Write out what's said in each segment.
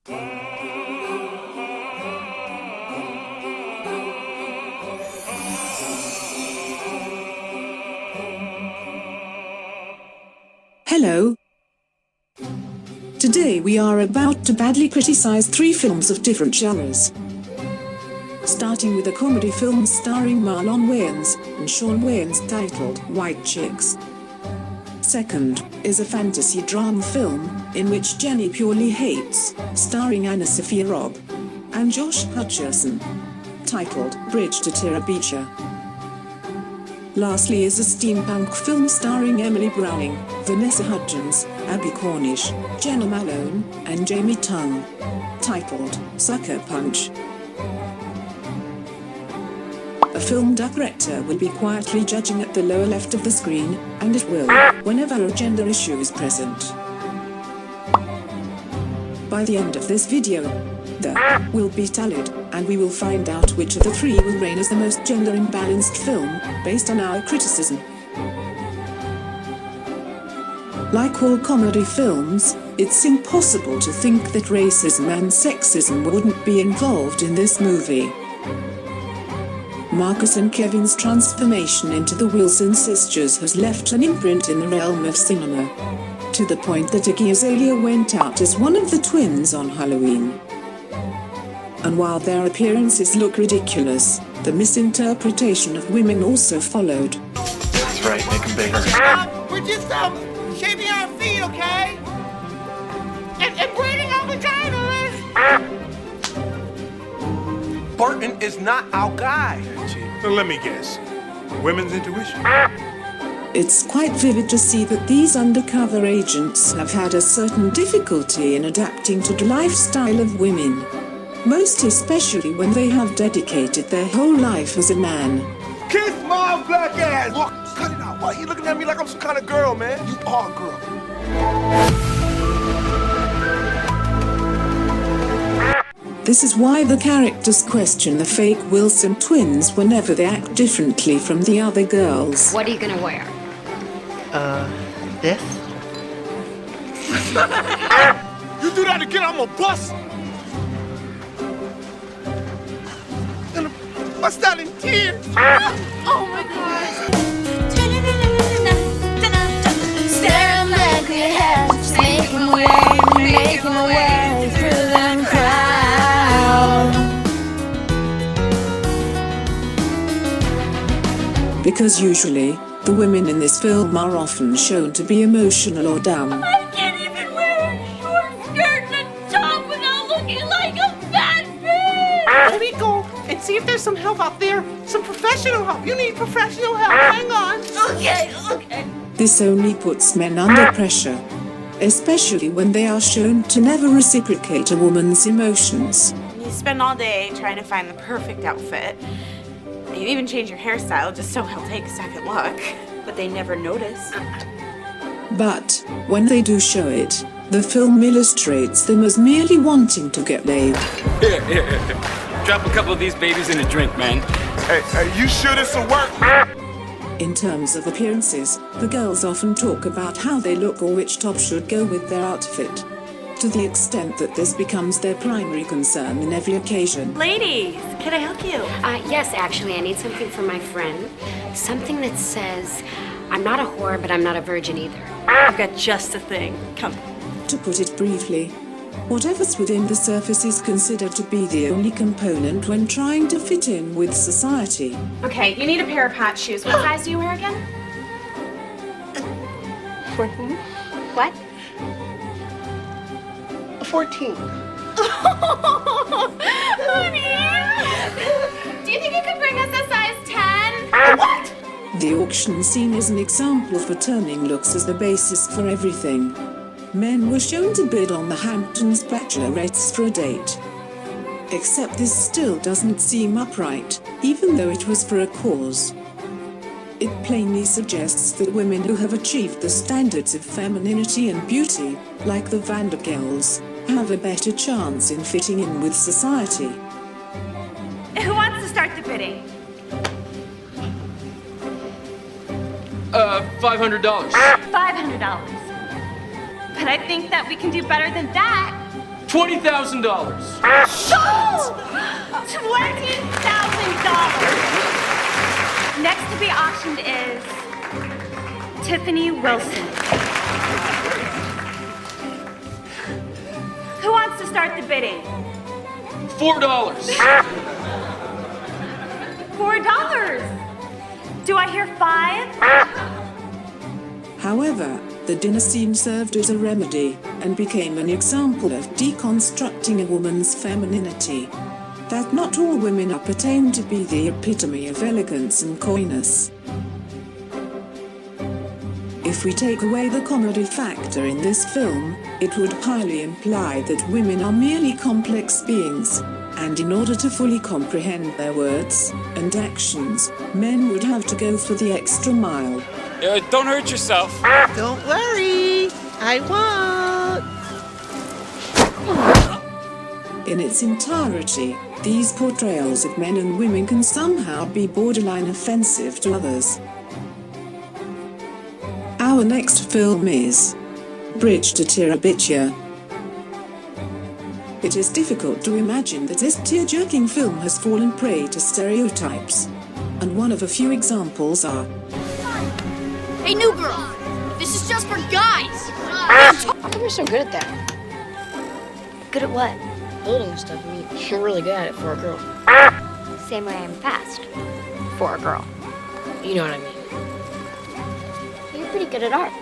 Hello. Today we are about to badly criticize 3 films of different genres. Starting with a comedy film starring Marlon Wayans and Shawn Wayans titled White Chicks. Second is a fantasy drama film in which Jenny Purely Hates, starring Anna Sophia Robb and Josh Hutcherson, titled Bridge to Terabithia. Lastly is a steampunk film starring Emily Browning, Vanessa Hudgens, Abby Cornish, Jenna Malone, and Jamie Tung, titled Sucker Punch. A film director will be quietly judging at the lower left of the screen, and it will, whenever a gender issue is present. By the end of this video, the will be tallied, and we will find out which of the 3 will reign as the most gender imbalanced film, based on our criticism. Like all comedy films, it's impossible to think that racism and sexism wouldn't be involved in this movie. Marcus and Kevin's transformation into the Wilson sisters has left an imprint in the realm of cinema, to the point that Iggy Azalea went out as one of the twins on Halloween. And while their appearances look ridiculous, the misinterpretation of women also followed. That's right, make them bigger. We're just shaving our feet, okay? And braiding our vaginas. Barton is not our guy. Now let me guess. Women's intuition? It's quite vivid to see that these undercover agents have had a certain difficulty in adapting to the lifestyle of women. Most especially when they have dedicated their whole life as a man. Kiss my black ass! Look, cut it out. Why are you looking at me like I'm some kind of girl, man? You are a girl. This is why the characters question the fake Wilson twins whenever they act differently from the other girls. What are you gonna wear? This? You do that again, I'm gonna bust. Bust out in tears. Oh my gosh. Staring like we have, making my way through the crowd. Because usually, the women in this film are often shown to be emotional or dumb. I can't even wear a short skirt and a top without looking like a fat bitch. Let me go and see if there's some help out there. Some professional help. You need professional help. Hang on. Okay. This only puts men under pressure, especially when they are shown to never reciprocate a woman's emotions. You spend all day trying to find the perfect outfit. You even change your hairstyle just so he'll take a second look. But they never notice. But, when they do show it, the film illustrates them as merely wanting to get laid. Here. Drop a couple of these babies in a drink, man. Hey, you sure this will work? In terms of appearances, the girls often talk about how they look or which top should go with their outfit, to the extent that this becomes their primary concern in every occasion. Ladies, can I help you? Yes, actually, I need something for my friend. Something that says, I'm not a whore, but I'm not a virgin either. I've got just the thing. Come. To put it briefly, whatever's within the surface is considered to be the only component when trying to fit in with society. Okay, you need a pair of hot shoes. What size do you wear again? 14? What? 14. Honey! Do you think you could bring us a size 10? What? The auction scene is an example for turning looks as the basis for everything. Men were shown to bid on the Hamptons bachelorettes for a date. Except this still doesn't seem upright, even though it was for a cause. It plainly suggests that women who have achieved the standards of femininity and beauty, like the Vandergirls, have a better chance in fitting in with society. Who wants to start the bidding? $500. $500. But I think that we can do better than that. $20,000. Sold! $20,000. Next to be auctioned is Tiffany Wilson. Who wants to start the bidding? $4. $4. Do I hear 5? However, the dinner scene served as a remedy and became an example of deconstructing a woman's femininity. That not all women are pertained to be the epitome of elegance and coyness. If we take away the comedy factor in this film, it would highly imply that women are merely complex beings, and in order to fully comprehend their words and actions, men would have to go for the extra mile. Don't hurt yourself. Don't worry, I won't. In its entirety, these portrayals of men and women can somehow be borderline offensive to others. Our next film is Bridge to Terabithia. It is difficult to imagine that this tear-jerking film has fallen prey to stereotypes, and one of a few examples are: Hey, new girl! This is just for guys! How come you're so good at that? Good at what? Building stuff. I mean, you're really good at it for a girl. Same way I'm fast. For a girl. You know what I mean. You're pretty good at art.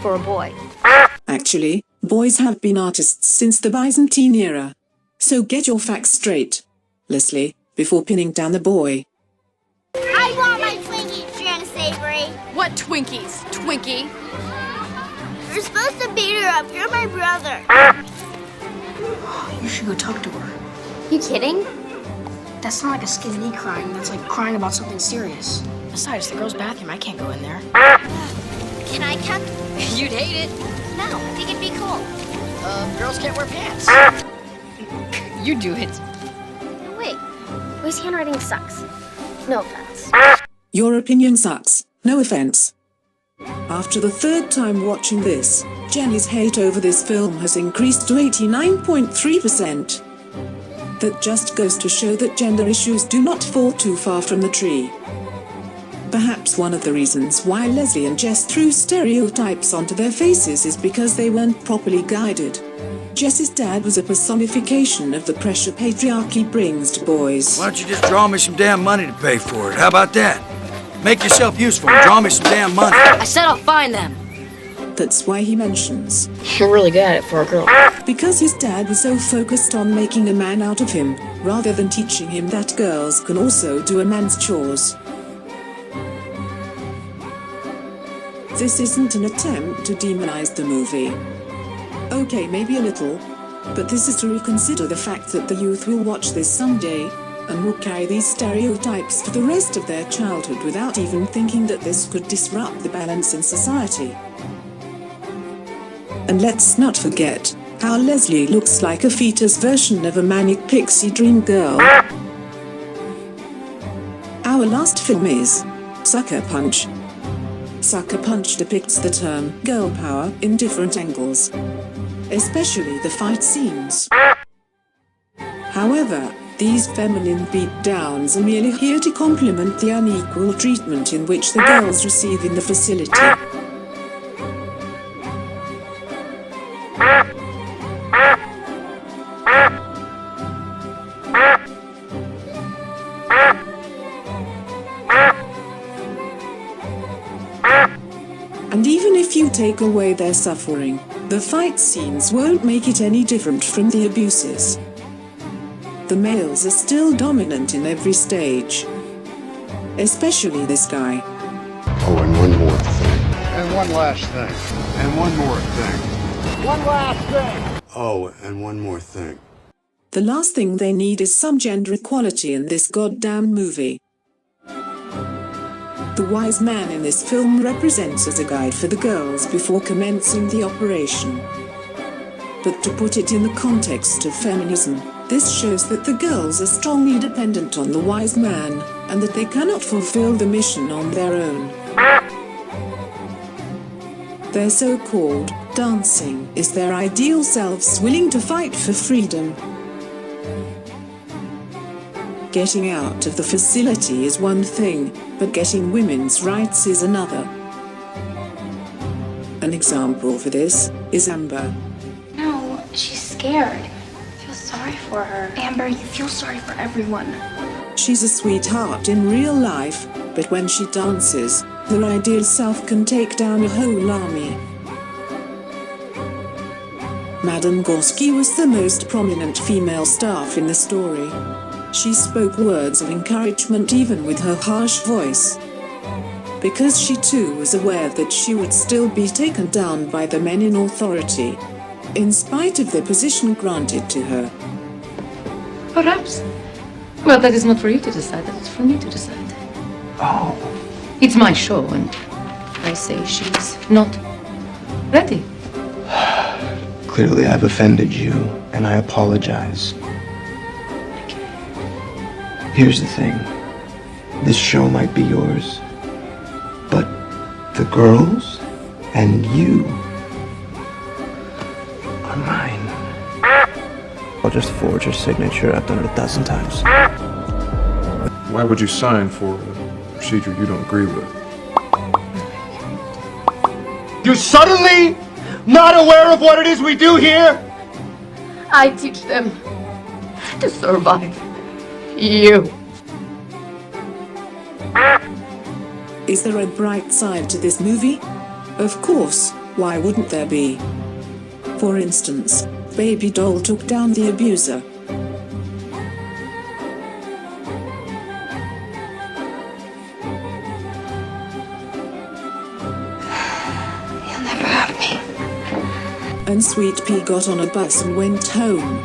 For a boy. Actually, boys have been artists since the Byzantine era. So get your facts straight, Leslie, before pinning down the boy. I want my Twinkies, Jan Savory. What Twinkies? Twinkie? You're supposed to beat her up. You're my brother. You should go talk to her. You kidding? That's not like a skin knee crying. That's like crying about something serious. Besides, the girls' bathroom, I can't go in there. Can I come? You'd hate it. No, I think it'd be cool. Girls can't wear pants. You do it. No, wait. Boy's handwriting sucks. No offense. Your opinion sucks, no offense. After the third time watching this, Jenny's hate over this film has increased to 89.3%. That just goes to show that gender issues do not fall too far from the tree. Perhaps one of the reasons why Leslie and Jess threw stereotypes onto their faces is because they weren't properly guided. Jess's dad was a personification of the pressure patriarchy brings to boys. Why don't you just draw me some damn money to pay for it? How about that? Make yourself useful and draw me some damn money. I said I'll find them. That's why he mentions. You're really good at it for a girl. Because his dad was so focused on making a man out of him, rather than teaching him that girls can also do a man's chores. This isn't an attempt to demonize the movie. Okay, maybe a little, but this is to reconsider the fact that the youth will watch this someday, and will carry these stereotypes for the rest of their childhood without even thinking that this could disrupt the balance in society. And let's not forget how Leslie looks like a fetus version of a manic pixie dream girl. Our last film is Sucker Punch. Sucker Punch depicts the term girl power in different angles, especially the fight scenes. However, these feminine beatdowns are merely here to complement the unequal treatment in which the girls receive in the facility. And even if you take away their suffering, the fight scenes won't make it any different from the abuses. The males are still dominant in every stage. Especially this guy. Oh, and one more thing. And one last thing. And one more thing. One last thing. Oh, and one more thing. The last thing they need is some gender equality in this goddamn movie. The wise man in this film represents as a guide for the girls before commencing the operation. But to put it in the context of feminism, this shows that the girls are strongly dependent on the wise man, and that they cannot fulfill the mission on their own. Their so-called dancing is their ideal selves willing to fight for freedom. Getting out of the facility is one thing, but getting women's rights is another. An example for this is Amber. No, she's scared. I feel sorry for her. Amber, you feel sorry for everyone. She's a sweetheart in real life, but when she dances, her ideal self can take down a whole army. Madame Gorski was the most prominent female staff in the story. She spoke words of encouragement even with her harsh voice. Because she too was aware that she would still be taken down by the men in authority, in spite of the position granted to her. Perhaps. Well, that is not for you to decide, that is for me to decide. Oh. It's my show, and I say she's not ready. Clearly I've offended you, and I apologize. Here's the thing. This show might be yours, but the girls and you are mine. I'll just forge your signature. I've done it 1,000 times. Why would you sign for a procedure you don't agree with? You're suddenly not aware of what it is we do here? I teach them to survive. You. Is there a bright side to this movie? Of course, why wouldn't there be? For instance, Baby Doll took down the abuser. You'll never have me. And Sweet Pea got on a bus and went home,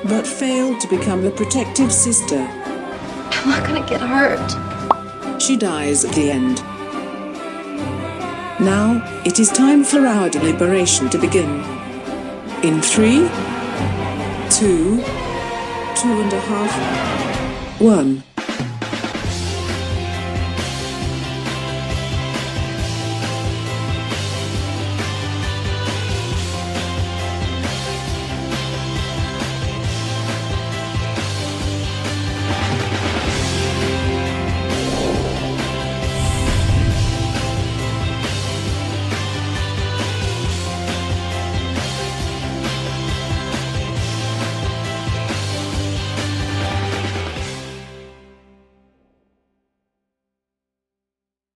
but failed to become a protective sister. I'm not gonna get hurt. She dies at the end. Now, it is time for our deliberation to begin. In 3, 2, 2.5, 1.